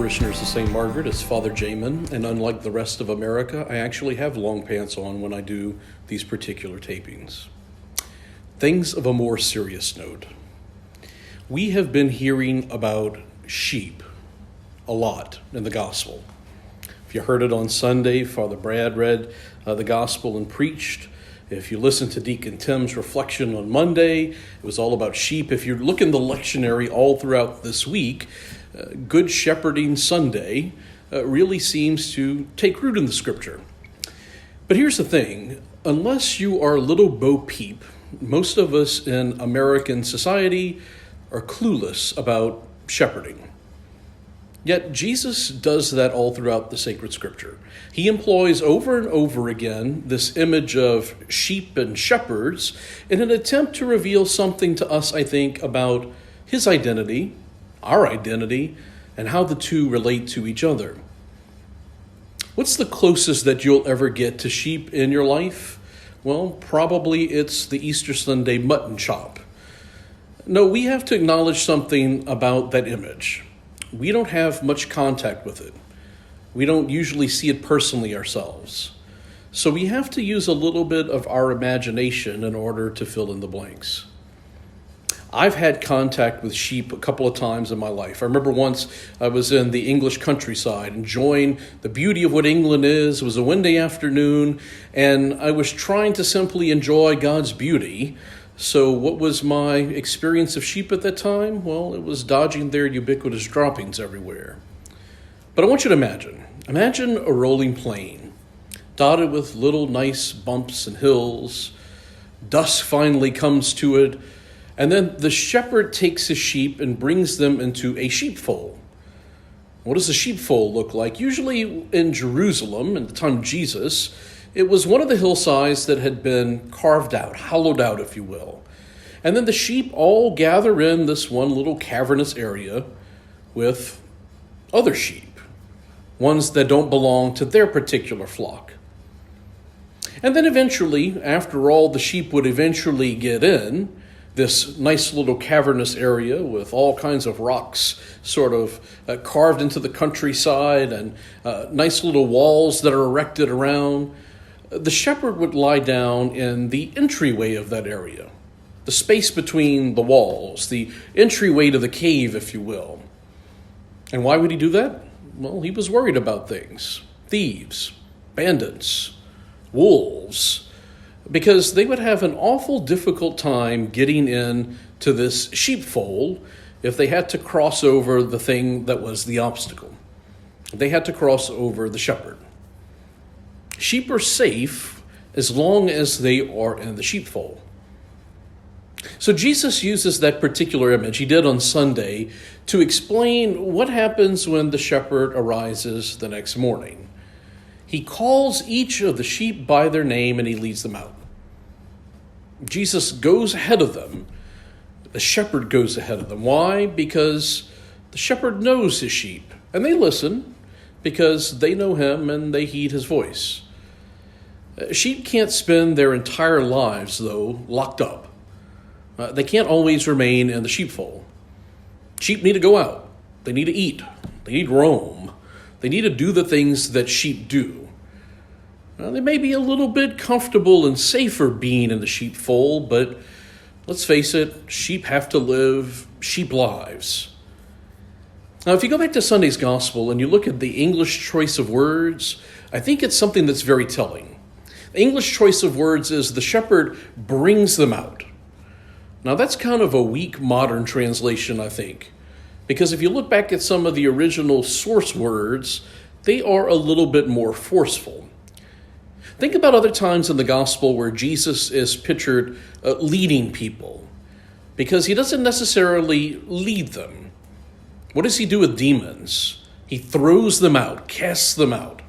parishioners of St. Margaret. It's Father Jamin, and unlike the rest of America, I actually have long pants on when I do these particular tapings. Things of a more serious note. We have been hearing about sheep a lot in the gospel. If you heard it on Sunday, Father Brad read the gospel and preached. If you listen to Deacon Tim's reflection on Monday, it was all about sheep. If you look in the lectionary all throughout this week, Good Shepherding Sunday really seems to take root in the scripture. But here's the thing, unless you are little Bo Peep, most of us in American society are clueless about shepherding. Yet Jesus does that all throughout the sacred scripture. He employs over and over again this image of sheep and shepherds in an attempt to reveal something to us, I think, about his identity, our identity, and how the two relate to each other. What's the closest that you'll ever get to sheep in your life? Well, probably it's the Easter Sunday mutton chop. No, we have to acknowledge something about that image. We don't have much contact with it. We don't usually see it personally ourselves. So we have to use a little bit of our imagination in order to fill in the blanks. I've had contact with sheep a couple of times in my life. I remember once I was in the English countryside enjoying the beauty of what England is. It was a windy afternoon, and I was trying to simply enjoy God's beauty. So what was my experience of sheep at that time? Well, it was dodging their ubiquitous droppings everywhere. But I want you to imagine a rolling plain, dotted with little nice bumps and hills. Dusk finally comes to it, and then the shepherd takes his sheep and brings them into a sheepfold. What does a sheepfold look like? Usually in Jerusalem, in the time of Jesus, it was one of the hillsides that had been carved out, hollowed out, if you will. And then the sheep all gather in this one little cavernous area with other sheep, ones that don't belong to their particular flock. And then eventually, after all the sheep would eventually get in, this nice little cavernous area with all kinds of rocks sort of carved into the countryside and nice little walls that are erected around, the shepherd would lie down in the entryway of that area, the space between the walls, the entryway to the cave, if you will. And why would he do that? Well, he was worried about things, thieves, bandits, wolves, because they would have an awful difficult time getting in to this sheepfold if they had to cross over the thing that was the obstacle. They had to cross over the shepherd. Sheep are safe as long as they are in the sheepfold. So Jesus uses that particular image, he did on Sunday, to explain what happens when the shepherd arises the next morning. He calls each of the sheep by their name and he leads them out. Jesus goes ahead of them. The shepherd goes ahead of them. Why? Because the shepherd knows his sheep and they listen because they know him and they heed his voice. Sheep can't spend their entire lives, though, locked up. They can't always remain in the sheepfold. Sheep need to go out. They need to eat. They need to roam. They need to do the things that sheep do. Now, they may be a little bit comfortable and safer being in the sheepfold, but let's face it, sheep have to live sheep lives. Now, if you go back to Sunday's gospel and you look at the English choice of words, I think it's something that's very telling. The English choice of words is the shepherd brings them out. Now, that's kind of a weak modern translation, I think, because if you look back at some of the original source words, they are a little bit more forceful. Think about other times in the gospel where Jesus is pictured leading people, because he doesn't necessarily lead them. What does he do with demons? He throws them out, casts them out.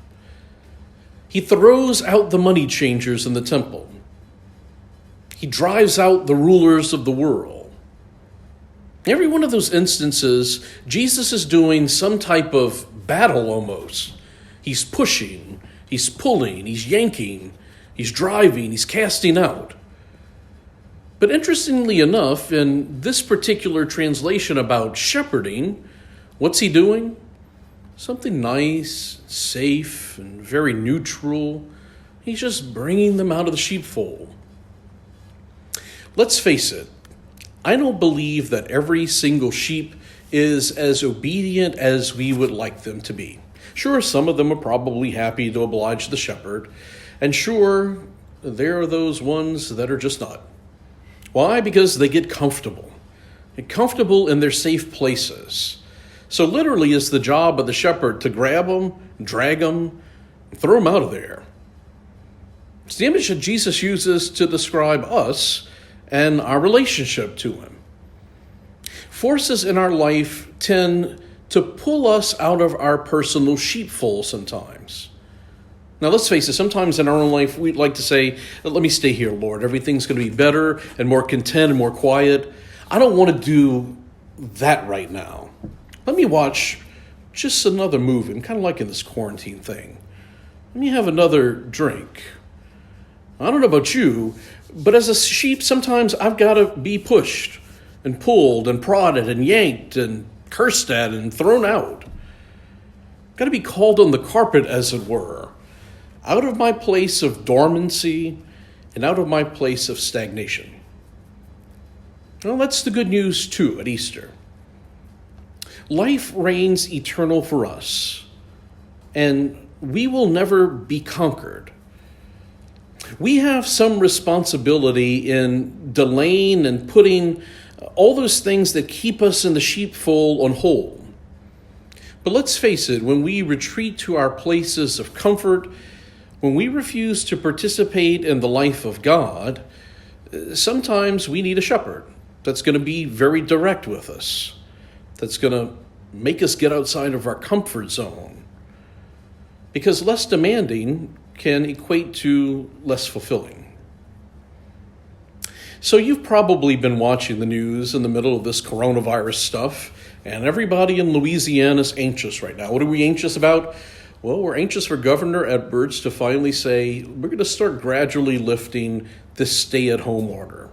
He throws out the money changers in the temple. He drives out the rulers of the world. Every one of those instances, Jesus is doing some type of battle almost. He's pushing, he's pulling, he's yanking, he's driving, he's casting out. But interestingly enough, in this particular translation about shepherding, what's he doing? Something nice, safe, and very neutral. He's just bringing them out of the sheepfold. Let's face it, I don't believe that every single sheep is as obedient as we would like them to be. Sure, some of them are probably happy to oblige the shepherd, and sure, there are those ones that are just not. Why? Because they get comfortable. Comfortable in their safe places. So literally it's the job of the shepherd to grab them, drag them, throw them out of there. It's the image that Jesus uses to describe us and our relationship to him. Forces in our life tend to pull us out of our personal sheepfold sometimes. Now, let's face it, sometimes in our own life, we'd like to say, let me stay here, Lord. Everything's going to be better and more content and more quiet. I don't want to do that right now. Let me watch just another movie. I'm kind of liking this quarantine thing. Let me have another drink. I don't know about you, but as a sheep, sometimes I've got to be pushed and pulled and prodded and yanked and cursed at and thrown out. Got to be called on the carpet, as it were, out of my place of dormancy and out of my place of stagnation. Well, that's the good news, too, at Easter. Life reigns eternal for us, and we will never be conquered. We have some responsibility in delaying and putting all those things that keep us in the sheepfold on hold. But let's face it, when we retreat to our places of comfort, when we refuse to participate in the life of God, sometimes we need a shepherd that's going to be very direct with us, that's going to make us get outside of our comfort zone. Because less demanding can equate to less fulfilling. So you've probably been watching the news in the middle of this coronavirus stuff, and everybody in Louisiana is anxious right now. What are we anxious about? Well, we're anxious for Governor Edwards to finally say, we're going to start gradually lifting this stay-at-home order.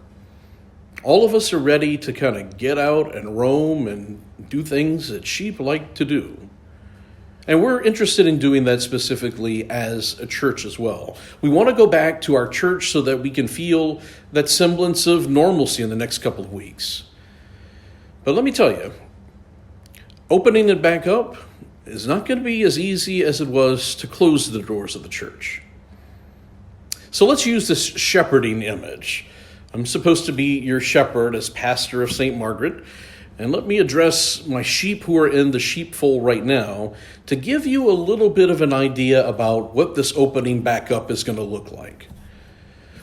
All of us are ready to kind of get out and roam and do things that sheep like to do. And we're interested in doing that specifically as a church as well. We want to go back to our church so that we can feel that semblance of normalcy in the next couple of weeks. But let me tell you, opening it back up is not going to be as easy as it was to close the doors of the church. So let's use this shepherding image. I'm supposed to be your shepherd as pastor of St. Margaret. And let me address my sheep who are in the sheepfold right now to give you a little bit of an idea about what this opening back up is going to look like.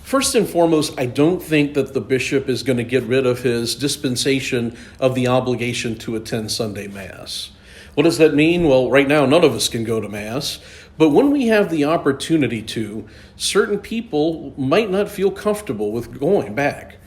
First and foremost, I don't think that the bishop is going to get rid of his dispensation of the obligation to attend Sunday Mass. What does that mean? Well, right now, none of us can go to Mass. But when we have the opportunity to, certain people might not feel comfortable with going back.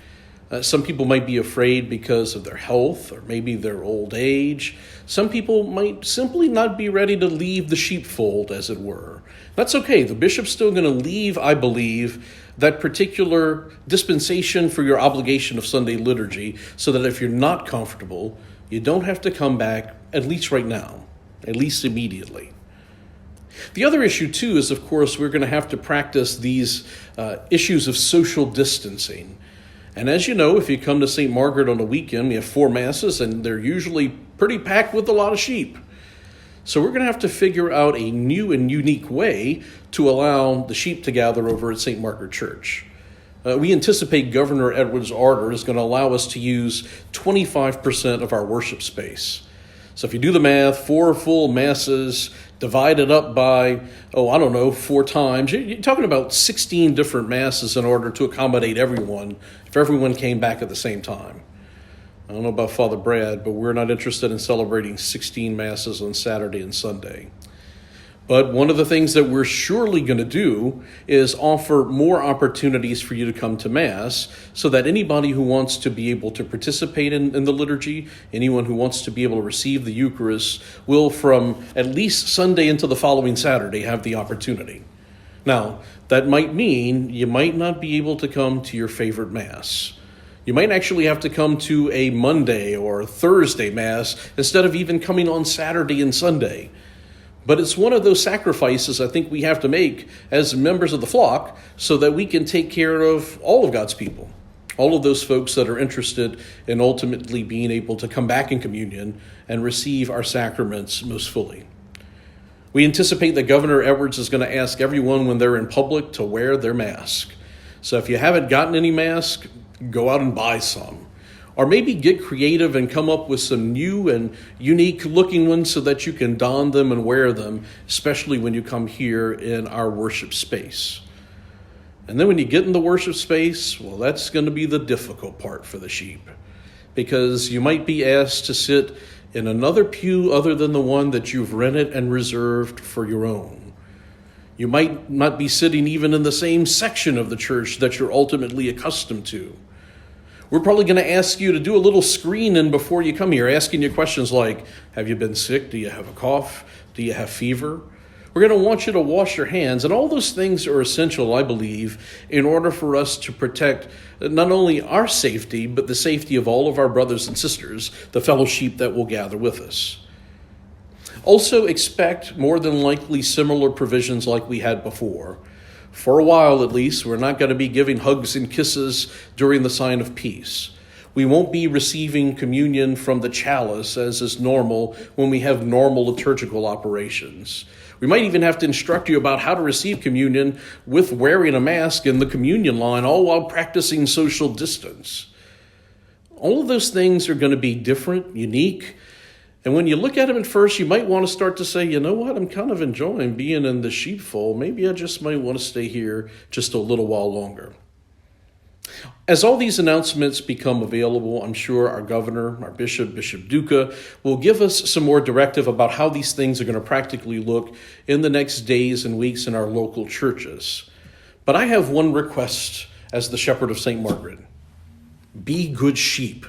Some people might be afraid because of their health or maybe their old age. Some people might simply not be ready to leave the sheepfold, as it were. That's okay. The bishop's still going to leave, I believe, that particular dispensation for your obligation of Sunday liturgy so that if you're not comfortable, you don't have to come back, at least right now, at least immediately. The other issue, too, is, of course, we're going to have to practice these issues of social distancing. And as you know, if you come to St. Margaret on a weekend, we have 4 masses, and they're usually pretty packed with a lot of sheep. So we're going to have to figure out a new and unique way to allow the sheep to gather over at St. Margaret Church. We anticipate Governor Edwards' order is going to allow us to use 25% of our worship space. So if you do the math, 4 full masses divided up by, 4 times, you're talking about 16 different masses in order to accommodate everyone, if everyone came back at the same time. I don't know about Father Brad, but we're not interested in celebrating 16 masses on Saturday and Sunday. But one of the things that we're surely going to do is offer more opportunities for you to come to Mass so that anybody who wants to be able to participate in the liturgy, anyone who wants to be able to receive the Eucharist, will from at least Sunday into the following Saturday have the opportunity. Now, that might mean you might not be able to come to your favorite Mass. You might actually have to come to a Monday or Thursday Mass instead of even coming on Saturday and Sunday. But it's one of those sacrifices I think we have to make as members of the flock so that we can take care of all of God's people, all of those folks that are interested in ultimately being able to come back in communion and receive our sacraments most fully. We anticipate that Governor Edwards is going to ask everyone when they're in public to wear their mask. So if you haven't gotten any mask, go out and buy some. Or maybe get creative and come up with some new and unique looking ones so that you can don them and wear them, especially when you come here in our worship space. And then when you get in the worship space, well, that's going to be the difficult part for the sheep, because you might be asked to sit in another pew other than the one that you've rented and reserved for your own. You might not be sitting even in the same section of the church that you're ultimately accustomed to. We're probably going to ask you to do a little screening before you come here, asking you questions like, have you been sick? Do you have a cough? Do you have fever? We're going to want you to wash your hands. And all those things are essential, I believe, in order for us to protect not only our safety, but the safety of all of our brothers and sisters, the fellow sheep that will gather with us. Also expect more than likely similar provisions like we had before. For a while, at least, we're not going to be giving hugs and kisses during the sign of peace. We won't be receiving communion from the chalice as is normal when we have normal liturgical operations. We might even have to instruct you about how to receive communion with wearing a mask in the communion line, all while practicing social distance. All of those things are going to be different, unique. And when you look at them at first, you might want to start to say, you know what, I'm kind of enjoying being in the sheepfold. Maybe I just might want to stay here just a little while longer. As all these announcements become available, I'm sure our governor, our bishop, Bishop Duca, will give us some more directive about how these things are going to practically look in the next days and weeks in our local churches. But I have one request as the shepherd of St. Margaret. Be good sheep.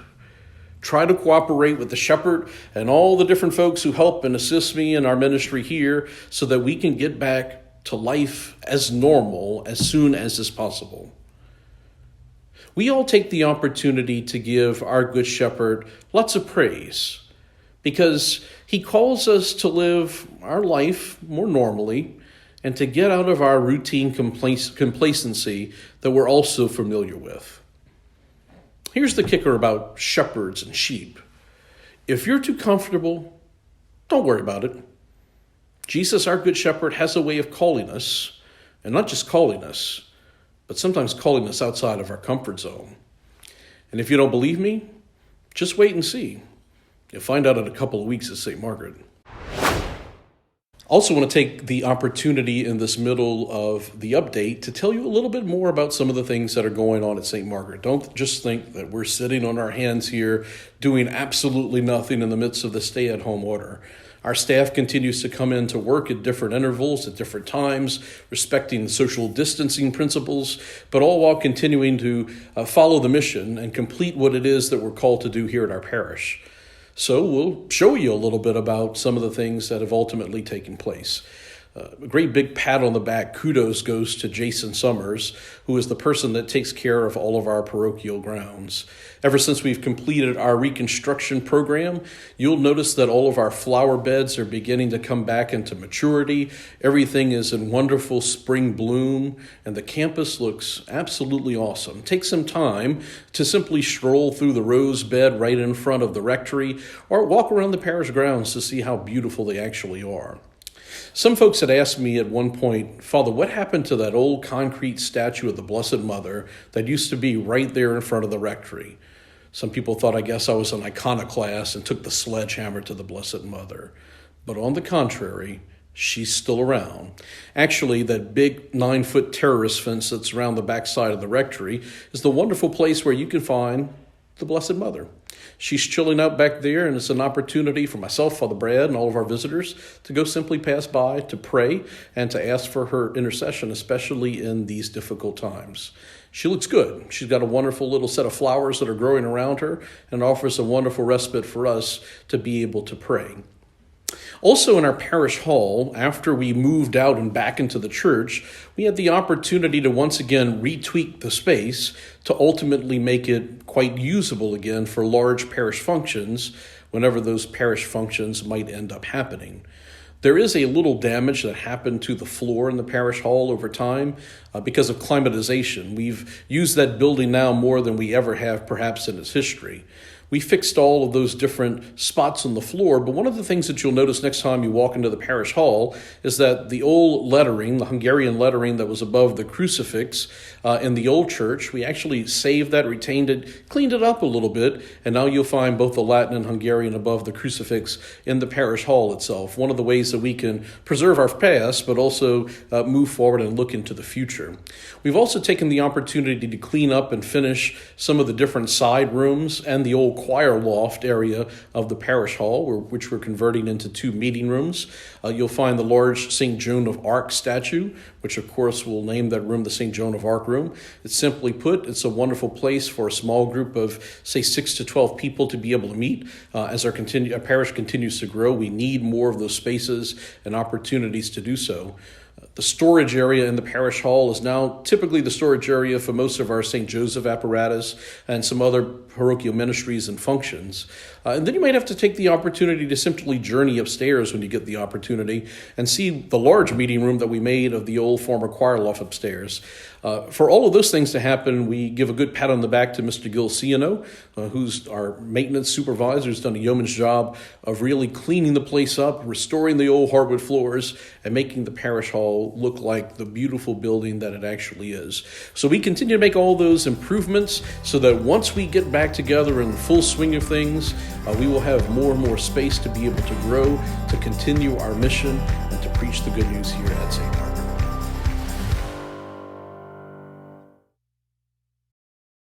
Try to cooperate with the shepherd and all the different folks who help and assist me in our ministry here so that we can get back to life as normal as soon as is possible. We all take the opportunity to give our Good Shepherd lots of praise because he calls us to live our life more normally and to get out of our routine complacency that we're all so familiar with. Here's the kicker about shepherds and sheep. If you're too comfortable, don't worry about it. Jesus, our Good Shepherd, has a way of calling us, and not just calling us, but sometimes calling us outside of our comfort zone. And if you don't believe me, just wait and see. You'll find out in a couple of weeks at St. Margaret. Also want to take the opportunity in this middle of the update to tell you a little bit more about some of the things that are going on at St. Margaret. Don't just think that we're sitting on our hands here doing absolutely nothing in the midst of the stay-at-home order. Our staff continues to come in to work at different intervals, at different times, respecting social distancing principles, but all while continuing to follow the mission and complete what it is that we're called to do here at our parish. So we'll show you a little bit about some of the things that have ultimately taken place. A great big pat on the back, kudos goes to Jason Summers, who is the person that takes care of all of our parochial grounds. Ever since we've completed our reconstruction program, you'll notice that all of our flower beds are beginning to come back into maturity. Everything is in wonderful spring bloom, and the campus looks absolutely awesome. Take some time to simply stroll through the rose bed right in front of the rectory, or walk around the parish grounds to see how beautiful they actually are. Some folks had asked me at one point, Father, what happened to that old concrete statue of the Blessed Mother that used to be right there in front of the rectory? Some people thought, I guess I was an iconoclast and took the sledgehammer to the Blessed Mother. But on the contrary, she's still around. Actually, that big 9-foot terrorist fence that's around the backside of the rectory is the wonderful place where you can find the Blessed Mother. She's chilling out back there, and it's an opportunity for myself, Father Brad, and all of our visitors to go simply pass by, to pray, and to ask for her intercession, especially in these difficult times. She looks good. She's got a wonderful little set of flowers that are growing around her and offers a wonderful respite for us to be able to pray. Also in our parish hall, after we moved out and back into the church, we had the opportunity to once again retweak the space to ultimately make it quite usable again for large parish functions whenever those parish functions might end up happening. There is a little damage that happened to the floor in the parish hall over time because of climatization. We've used that building now more than we ever have perhaps in its history. We fixed all of those different spots on the floor, but one of the things that you'll notice next time you walk into the parish hall is that the old lettering, the Hungarian lettering that was above the crucifix in the old church, we actually saved that, retained it, cleaned it up a little bit, and now you'll find both the Latin and Hungarian above the crucifix in the parish hall itself. One of the ways that we can preserve our past, but also move forward and look into the future. We've also taken the opportunity to clean up and finish some of the different side rooms and the old choir loft area of the parish hall, which we're converting into 2 meeting rooms. You'll find the large St. Joan of Arc statue, which of course we'll name that room the St. Joan of Arc room. It's simply put, it's a wonderful place for a small group of, say, 6 to 12 people to be able to meet. As our parish continues to grow, we need more of those spaces and opportunities to do so. The storage area in the parish hall is now typically the storage area for most of our St. Joseph apparatus and some other parochial ministries and functions. And then you might have to take the opportunity to simply journey upstairs when you get the opportunity and see the large meeting room that we made of the old former choir loft upstairs. For all of those things to happen, we give a good pat on the back to Mr. Gil Ciano, who's our maintenance supervisor, who's done a yeoman's job of really cleaning the place up, restoring the old hardwood floors, and making the parish hall look like the beautiful building that it actually is. So we continue to make all those improvements so that once we get back together in the full swing of things, we will have more and more space to be able to grow, to continue our mission, and to preach the good news here at St.